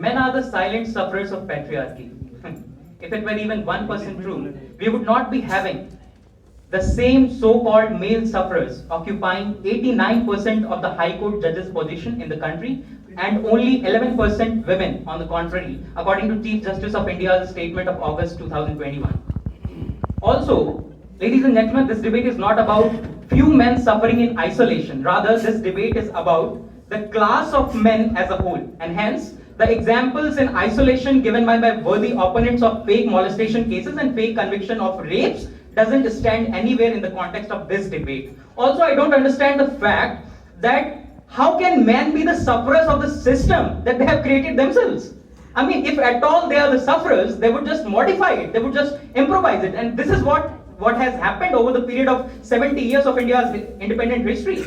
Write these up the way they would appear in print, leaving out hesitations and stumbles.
Men are the silent sufferers of patriarchy. If it were even 1% true, we would not be having the same so-called male sufferers occupying 89% of the High Court judges' position in the country and only 11% women on the contrary, according to Chief Justice of India's statement of August 2021. Also, ladies and gentlemen, this debate is not about few men suffering in isolation. Rather, this debate is about the class of men as a whole. And hence, the examples in isolation given by my worthy opponents of fake molestation cases and fake conviction of rapes doesn't stand anywhere in the context of this debate. Also, I don't understand the fact that how can men be the sufferers of the system that they have created themselves? I mean, if at all they are the sufferers, they would just modify it, they would just improvise it. And this is what has happened over the period of 70 years of India's independent history.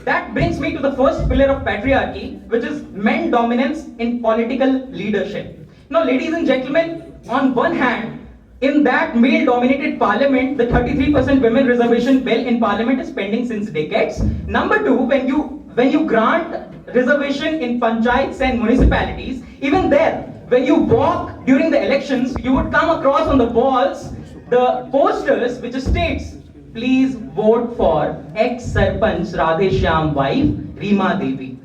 That brings me to the first pillar of patriarchy, which is men dominance in political leadership. Now, ladies and gentlemen, on one hand, in that male-dominated parliament, the 33% women reservation bill in parliament is pending since decades. Number two, when you grant reservation in panchayats and municipalities, even there, when you walk during the elections, you would come across on the walls the posters which states, please vote for ex-Sarpanch Radheshyam wife, Reema Devi.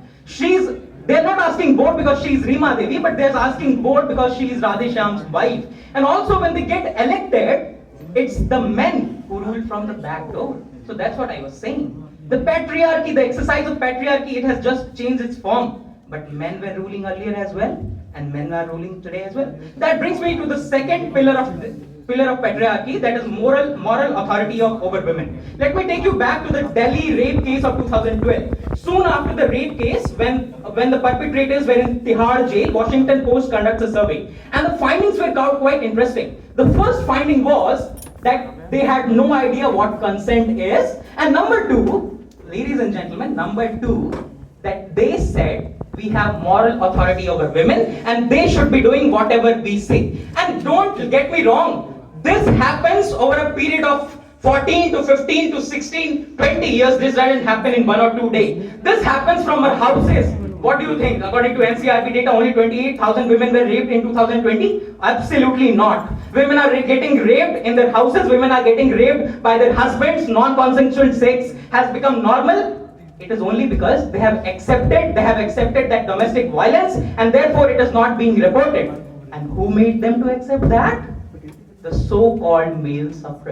They're not asking vote because she is Reema Devi, but they're asking vote because she is Radheshyam's wife. And also when they get elected, it's the men who rule from the back door. So that's what I was saying. The patriarchy, the exercise of patriarchy, it has just changed its form. But men were ruling earlier as well, and men are ruling today as well. That brings me to the second pillar of patriarchy, that is moral authority over women. Let me take you back to the Delhi rape case of 2012. Soon after the rape case, when the perpetrators were in Tihar jail, Washington Post conducts a survey, and the findings were quite interesting. The first finding was that they had no idea what consent is, and number two, ladies and gentlemen, that they said we have moral authority over women and they should be doing whatever we say. And don't get me wrong, this happens over a period of 14 to 15 to 16, 20 years. This doesn't happen in 1 or 2 days. This happens from our houses. What do you think? According to NCRB data, only 28,000 women were raped in 2020? Absolutely not. Women are getting raped in their houses. Women are getting raped by their husbands. Non-consensual sex has become normal. It is only because they have accepted that domestic violence, and therefore it is not being reported. And who made them to accept that? The so-called male suffrage.